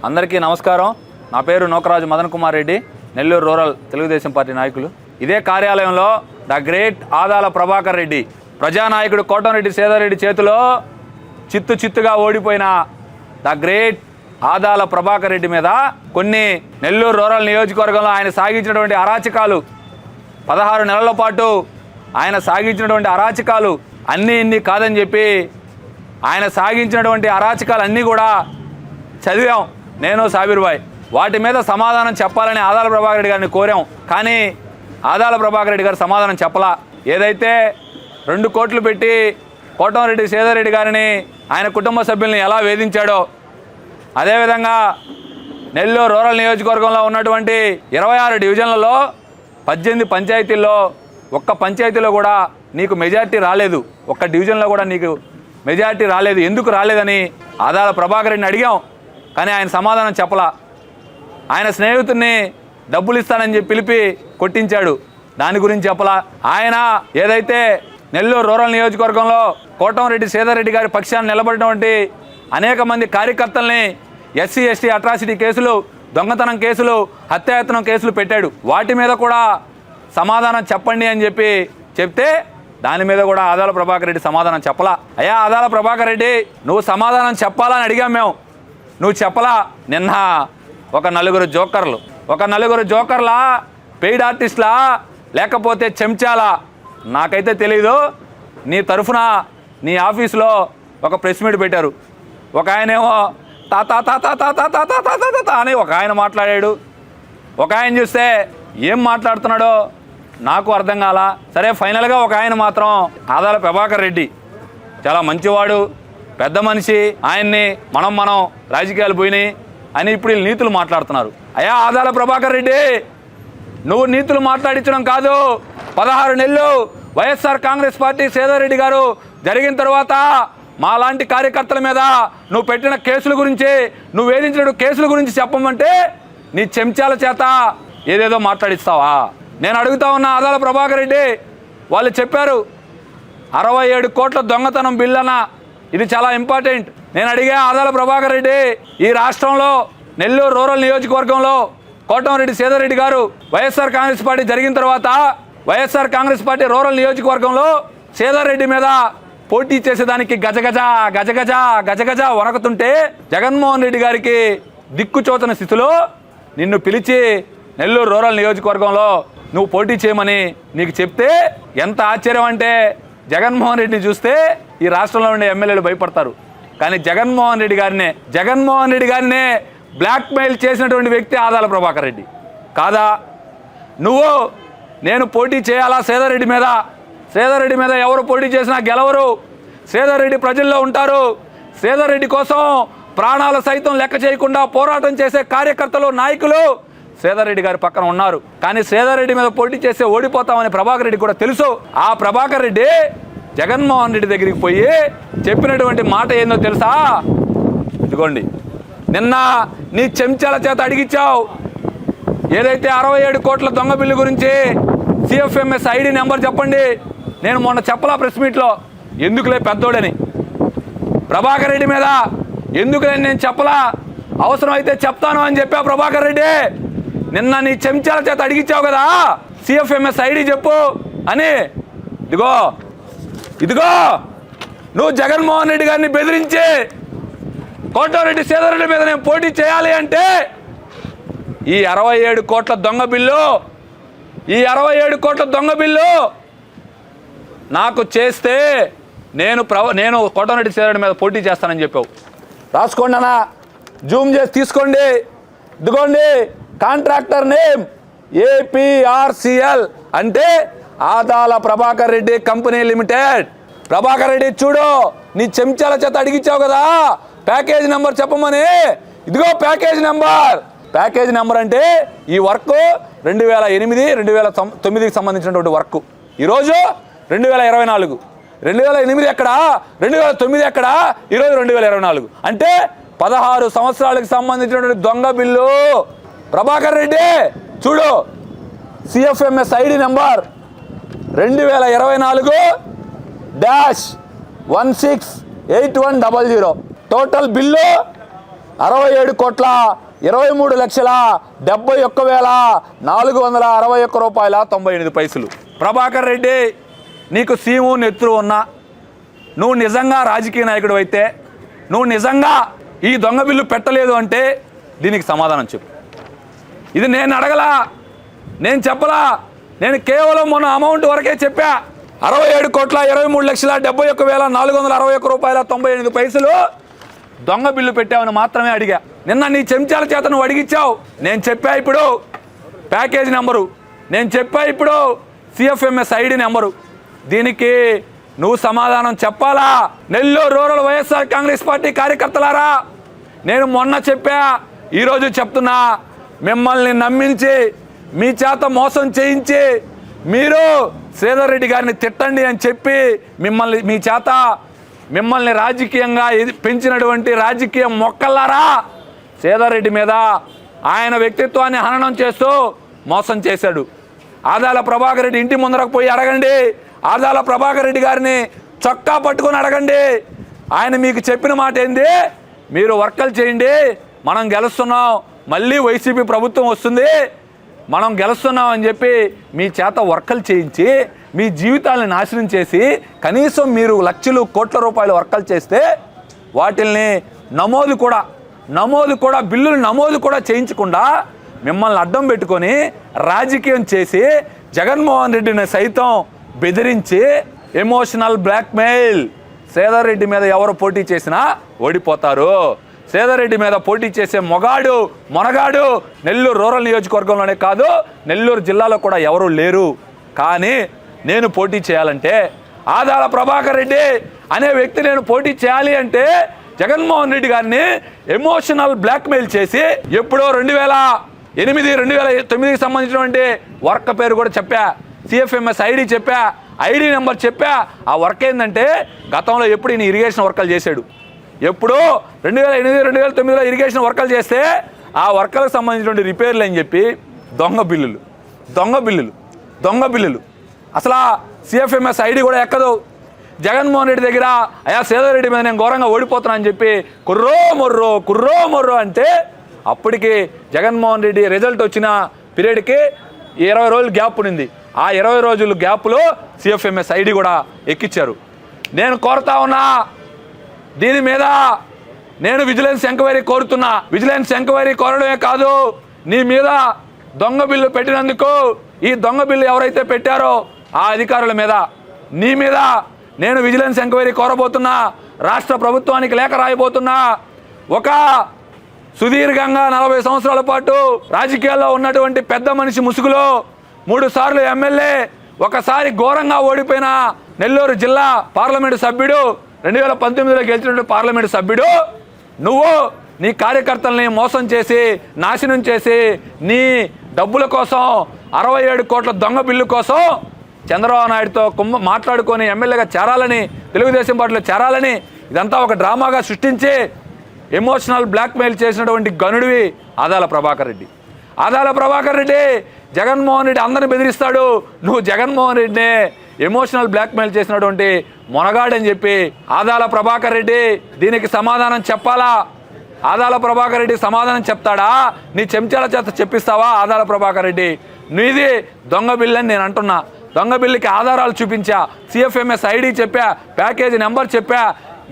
అందరికీ నమస్కారం. నా పేరు నోకరాజు మదన్ కుమార్ రెడ్డి, నెల్లూరు రూరల్ తెలుగుదేశం పార్టీ నాయకులు. ఇదే కార్యాలయంలో ద గ్రేట్ ఆదాల ప్రభాకర్ రెడ్డి, ప్రజానాయకుడు కోటంరెడ్డి సేదారెడ్డి చేతిలో చిత్తుగా ఓడిపోయిన ద గ్రేట్ ఆదాల ప్రభాకర్ రెడ్డి మీద కొన్ని నెల్లూరు రూరల్ నియోజకవర్గంలో ఆయన సాగించినటువంటి అరాచకాలు, 16 నెలల పాటు ఆయన సాగించినటువంటి అరాచకాలు అన్నీ ఇన్ని కాదని చెప్పి ఆయన సాగించినటువంటి అరాచకాలు అన్నీ కూడా చదివాం నేను సాబీర్ భాయ్. వాటి మీద సమాధానం చెప్పాలని ఆదాల ప్రభాకర్ రెడ్డి గారిని కోరాం. కానీ ఆదాల ప్రభాకర్ రెడ్డి గారు సమాధానం చెప్పలా. ఏదైతే 2 కోట్లు పెట్టి కోటంరెడ్డి సేదారెడ్డి గారిని ఆయన కుటుంబ సభ్యుల్ని ఎలా వేధించాడో, అదేవిధంగా నెల్లూరు రూరల్ నియోజకవర్గంలో ఉన్నటువంటి 26 డివిజన్లలో 18 పంచాయతీల్లో ఒక్క పంచాయతీలో కూడా నీకు మెజార్టీ రాలేదు, ఒక్క డివిజన్లో కూడా నీకు మెజార్టీ రాలేదు. ఎందుకు రాలేదని ఆదాల ప్రభాకర్ రెడ్డిని అడిగాం. కానీ ఆయన సమాధానం చెప్పలా. ఆయన స్నేహితుడిని డబ్బులు ఇస్తానని చెప్పి పిలిపి కొట్టించాడు, దాని గురించి చెప్పలా. ఆయన ఏదైతే నెల్లూరు రూరల్ నియోజకవర్గంలో కోటంరెడ్డి సేదారెడ్డి గారి పక్షాన్ని నిలబడినటువంటి అనేక మంది కార్యకర్తల్ని ఎస్సీ ఎస్టీ అట్రాసిటీ కేసులు, దొంగతనం కేసులు, హత్యాయత్నం కేసులు పెట్టాడు. వాటి మీద కూడా సమాధానం చెప్పండి అని చెప్పి చెప్తే దాని మీద కూడా ఆదాల ప్రభాకర్ రెడ్డి సమాధానం చెప్పలా. అయ్యా ఆదాల ప్రభాకర్ రెడ్డి, నువ్వు సమాధానం చెప్పాలని అడిగాం మేము, నువ్వు చెప్పలా. నిన్న ఒక నలుగురు జోకర్లా, పెయిడ్ ఆర్టిస్ట్లా, లేకపోతే చెంచాలా నాకైతే తెలీదు, నీ తరఫున నీ ఆఫీసులో ఒక ప్రెస్ మీట్ పెట్టారు. ఒక ఆయనేమో తా అని ఒక ఆయన మాట్లాడాడు. ఒక ఆయన చూస్తే ఏం మాట్లాడుతున్నాడో నాకు అర్థం కాల. సరే, ఫైనల్గా ఒక ఆయన మాత్రం ఆదాల ప్రభాకర్ రెడ్డి చాలా మంచివాడు, పెద్ద మనిషి, ఆయన్ని మనం రాజకీయాలు పోయినాయి అని ఇప్పుడు వీళ్ళు నీతులు మాట్లాడుతున్నారు. అయ్యా ఆదాల ప్రభాకర్ రెడ్డి, నువ్వు నీతులు మాట్లాడించడం కాదు. 16 నెలలు వైఎస్ఆర్ కాంగ్రెస్ పార్టీ సేదారెడ్డి గారు జరిగిన తర్వాత మా లాంటి కార్యకర్తల మీద నువ్వు పెట్టిన కేసుల గురించి, నువ్వు వేధించిన కేసుల గురించి చెప్పమంటే నీ చెంచాల చేత ఏదేదో మాట్లాడిస్తావా? నేను అడుగుతా ఉన్నా ఆదాల ప్రభాకర్ రెడ్డి, వాళ్ళు చెప్పారు 67 కోట్ల దొంగతనం బిల్ అన్న, ఇది చాలా ఇంపార్టెంట్. నేను అడిగా ఆదాల ప్రభాకర్ రెడ్డి, ఈ రాష్ట్రంలో నెల్లూరు రూరల్ నియోజకవర్గంలో కోటంరెడ్డి సేదారెడ్డి గారు వైఎస్ఆర్ కాంగ్రెస్ పార్టీ జరిగిన తర్వాత వైఎస్ఆర్ కాంగ్రెస్ పార్టీ రూరల్ నియోజకవర్గంలో సేదారెడ్డి మీద పోటీ చేసేదానికి గజగజ వణకుతుంటే జగన్మోహన్ రెడ్డి గారికి దిక్కుచోతన స్థితిలో నిన్ను పిలిచి నెల్లూరు రూరల్ నియోజకవర్గంలో నువ్వు పోటీ చేయమని నీకు చెప్తే ఎంత ఆశ్చర్యం అంటే, జగన్మోహన్ రెడ్డిని చూస్తే ఈ రాష్ట్రంలో ఉండే ఎమ్మెల్యేలు భయపడతారు. కానీ జగన్మోహన్ రెడ్డి గారినే బ్లాక్మెయిల్ చేసినటువంటి వ్యక్తి ఆదాల ప్రభాకర్ రెడ్డి కాదా? నువ్వు నేను పోటీ చేయాలా సేదారెడ్డి మీద ఎవరు పోటీ చేసినా గెలవరు. సేదారెడ్డి ప్రజల్లో ఉంటారు. సేదారెడ్డి కోసం ప్రాణాలు సైతం లెక్క చేయకుండా పోరాటం చేసే కార్యకర్తలు, నాయకులు సేదారెడ్డి గారి పక్కన ఉన్నారు. కానీ సేదారెడ్డి మీద పోటీ చేస్తే ఓడిపోతామని ప్రభాకర్ రెడ్డి కూడా తెలుసు. ఆ ప్రభాకర్ రెడ్డి జగన్మోహన్ రెడ్డి దగ్గరికి పోయి చెప్పినటువంటి మాట ఏందో తెలుసా? ఇదిగోండి, నిన్న నీ చెంచాల చేత అడిగిచ్చావు. ఏదైతే 67 కోట్ల దొంగ బిల్లు గురించి CFMS ID నెంబర్ చెప్పండి. నేను మొన్న చెప్పలా ప్రెస్ మీట్లో, ఎందుకులే పెద్దోడని. ప్రభాకర్ రెడ్డి మీద ఎందుకులే నేను చెప్పలా, అవసరం అయితే చెప్తాను అని చెప్పా ప్రభాకర్ రెడ్డి. నిన్న నీ చెంచాల చేత అడిగిచ్చావు కదా CFMS ID చెప్పు అని. ఇదిగో నువ్వు జగన్మోహన్ రెడ్డి గారిని బెదిరించి కోటంరెడ్డి సేదారెడ్డి మీద నేను పోటీ చేయాలి అంటే ఈ 67 కోట్ల దొంగ బిల్లు నాకు చేస్తే నేను కోటంరెడ్డి సేదారెడ్డి మీద పోటీ చేస్తానని చెప్పావు. రాసుకోండి అన్న, జూమ్ చేసి తీసుకోండి. ఇదిగోండి, కాంట్రాక్టర్ నేమ్ APRCL అంటే ఆదాల ప్రభాకర్ రెడ్డి కంపెనీ లిమిటెడ్. ప్రభాకర్ రెడ్డి చూడు, నీ చెంచాల చేత అడిగిచ్చావు కదా ప్యాకేజ్ నెంబర్ చెప్పమని. ఇదిగో ప్యాకేజ్ నెంబర్ అంటే ఈ వర్క్ 2008-2009కి సంబంధించినటువంటి వర్క్. ఈరోజు 2024. 2008 ఎక్కడా, 2009 ఎక్కడా, ఈరోజు 2024. అంటే 16 సంవత్సరాలకు సంబంధించినటువంటి దొంగ బిల్లు. ప్రభాకర్ రెడ్డి చూడు, CFMS ID number 2024-168100. Total bill 67,23,71,461 Prabhakar Reddy, నీకు సీము నెత్తురు ఉన్నా, నువ్వు నిజంగా రాజకీయ నాయకుడు అయితే, నువ్వు నిజంగా ఈ దొంగ బిల్లు పెట్టలేదు అంటే దీనికి సమాధానం చెప్పు. ఇది నేను అడగలా, నేను చెప్పలా, నేను కేవలం మొన్న అమౌంట్ వరకే చెప్పా. 67,23,71,461 దొంగ బిల్లు పెట్టావని మాత్రమే అడిగా. నిన్న నీ చెంచాల చేత నువ్వు అడిగిచ్చావు. నేను చెప్పా ఇప్పుడు ప్యాకేజ్ నెంబరు, నేను చెప్పా ఇప్పుడు సిఎఫ్ఎంఎస్ ఐడి నెంబరు. దీనికి నువ్వు సమాధానం చెప్పాలా? నెల్లూరు రూరల్ వైఎస్ఆర్ కాంగ్రెస్ పార్టీ కార్యకర్తలారా, నేను మొన్న చెప్పా, ఈరోజు చెప్తున్నా, మిమ్మల్ని నమ్మించి మీ చేత మోసం చేయించి మీరు శ్రీధర్ రెడ్డి గారిని తిట్టండి అని చెప్పి మిమ్మల్ని రాజకీయంగా పెంచినటువంటి రాజకీయ మొక్కలారా, శ్రీధర్ రెడ్డి మీద ఆయన వ్యక్తిత్వాన్ని హననం చేస్తూ మోసం చేశాడు. ఆదాల ప్రభాకర్ రెడ్డి ఇంటి ముందరకు పోయి అడగండి, ఆదాల ప్రభాకర్ రెడ్డి గారిని చొక్కా పట్టుకొని అడగండి. ఆయన మీకు చెప్పిన మాట ఏంది? మీరు వర్కలు చేయండి, మనం గెలుస్తున్నాం, మళ్ళీ వైసీపీ ప్రభుత్వం వస్తుంది, మనం గెలుస్తున్నాం అని చెప్పి మీ చేత వర్కలు చేయించి మీ జీవితాలను నాశనం చేసి కనీసం మీరు లక్షలు కోట్ల రూపాయలు వర్కలు చేస్తే వాటిల్ని నమోదు కూడా బిల్లులు నమోదు కూడా చేయించకుండా మిమ్మల్ని అడ్డం పెట్టుకొని రాజకీయం చేసి జగన్మోహన్ రెడ్డిని సైతం బెదిరించి ఎమోషనల్ బ్లాక్మెయిల్. శ్రీధర్ రెడ్డి మీద ఎవరు పోటీ చేసినా ఓడిపోతారు. శ్రీధర్ రెడ్డి మీద పోటీ చేసే మొనగాడు నెల్లూరు రూరల్ నియోజకవర్గంలోనే కాదు, నెల్లూరు జిల్లాలో కూడా ఎవరూ లేరు. కానీ నేను పోటీ చేయాలంటే, ఆదాల ప్రభాకర్ రెడ్డి అనే వ్యక్తి నేను పోటీ చేయాలి అంటే జగన్మోహన్ రెడ్డి గారిని ఎమోషనల్ బ్లాక్మెయిల్ చేసి ఎప్పుడో 2008-2009కి సంబంధించినటువంటి వర్క్ పేరు కూడా చెప్పా, సిఎఫ్ఎంఎస్ ఐడి చెప్పా, ఐడి నెంబర్ చెప్పా. ఆ వర్క్ ఏంటంటే గతంలో ఎప్పుడు ఈయన ఇరిగేషన్ వర్కలు చేశాడు. ఎప్పుడో 2008-2009లో ఇరిగేషన్ వర్కలు చేస్తే ఆ వర్కలకు సంబంధించినటువంటి రిపేర్లు అని చెప్పి దొంగ బిల్లులు అసలు సిఎఫ్ఎంఎస్ ఐడి కూడా ఎక్కదు. జగన్మోహన్ రెడ్డి దగ్గర అయ్యా శ్రీధర్ రెడ్డి మీద నేను ఘోరంగా ఓడిపోతున్నా అని చెప్పి కుర్రో మొర్రో అంటే అప్పటికి జగన్మోహన్ రెడ్డి రిజల్ట్ వచ్చిన పీరియడ్కి 20 రోజులు గ్యాప్ ఉంది. ఆ 20 రోజుల గ్యాప్లో సిఎఫ్ఎంఎస్ ఐడి కూడా ఎక్కిచ్చారు. నేను కోరుతా ఉన్నా, దీని మీద నేను విజిలెన్స్ ఎంక్వైరీ కోరుతున్నా. విజిలెన్స్ ఎంక్వైరీ కోరడమే కాదు, నీ మీద దొంగ బిల్లు పెట్టినందుకు ఈ దొంగ బిల్లు ఎవరైతే పెట్టారో ఆ అధికారుల మీద, నీ మీద నేను విజిలెన్స్ ఎంక్వైరీ కోరబోతున్నా. రాష్ట్ర ప్రభుత్వానికి లేఖ రాయబోతున్నా. ఒక సుదీర్ఘంగా 40 సంవత్సరాల పాటు రాజకీయాల్లో ఉన్నటువంటి పెద్ద మనిషి ముసుగులో 3 సార్లు ఎమ్మెల్యే, ఒకసారి ఘోరంగా ఓడిపోయిన నెల్లూరు జిల్లా పార్లమెంటు సభ్యుడు, 2019లో గెలిచినటువంటి పార్లమెంటు సభ్యుడు, నువ్వు నీ కార్యకర్తల్ని మోసం చేసి నాశనం చేసి నీ డబ్బుల కోసం 67 కోట్ల దొంగ బిల్లు కోసం చంద్రబాబు నాయుడుతో మాట్లాడుకొని ఎమ్మెల్యేగా చేరాలని, తెలుగుదేశం పార్టీలో చేరాలని ఇదంతా ఒక డ్రామాగా సృష్టించి ఎమోషనల్ బ్లాక్మెయిల్ చేసినటువంటి గనుడివి ఆదాల ప్రభాకర్ రెడ్డి. జగన్మోహన్ రెడ్డి అందరిని బెదిరిస్తాడు, నువ్వు జగన్మోహన్ రెడ్డిని ఎమోషనల్ బ్లాక్మెయిల్ చేసినటువంటి మొనగాడని చెప్పి ఆదాల ప్రభాకర్ రెడ్డి దీనికి సమాధానం చెప్పాలా? ఆదాల ప్రభాకర్ రెడ్డి సమాధానం చెప్తాడా? నీ చెంచాల చేత చెప్పిస్తావా? ఆదాల ప్రభాకర్ రెడ్డి, నీది దొంగ బిల్లు అని నేను అంటున్నా. దొంగ బిల్లుకి ఆధారాలు చూపించా, సిఎఫ్ఎంఎస్ ఐడి చెప్పా, ప్యాకేజీ నెంబర్ చెప్పా,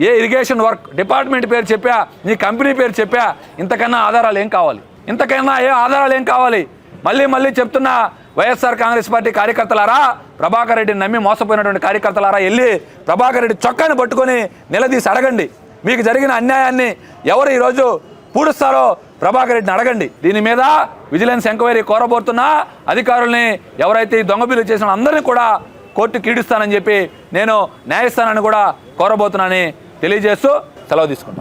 ఏ ఇరిగేషన్ వర్క్ డిపార్ట్మెంట్ పేరు చెప్పా, నీ కంపెనీ పేరు చెప్పా. ఇంతకన్నా ఆధారాలు ఏం కావాలి? మళ్ళీ చెప్తున్నా, వైఎస్ఆర్ కాంగ్రెస్ పార్టీ కార్యకర్తలారా, ప్రభాకర్ రెడ్డిని నమ్మి మోసపోయినటువంటి కార్యకర్తలారా, వెళ్ళి ప్రభాకర్ రెడ్డి చొక్కాని పట్టుకొని నిలదీసి అడగండి. మీకు జరిగిన అన్యాయాన్ని ఎవరు ఈరోజు పూడుస్తారో ప్రభాకర్ రెడ్డిని అడగండి. దీని మీద విజిలెన్స్ ఎంక్వైరీ కోరబోతున్నా. అధికారుల్ని ఎవరైతే ఈ దొంగ బిల్లు చేసిన అందరినీ కూడా కోర్టుకి ఈడుస్తానని చెప్పి నేను న్యాయస్థానాన్ని కూడా కోరబోతున్నానని తెలియజేస్తూ సెలవు తీసుకుంటాను.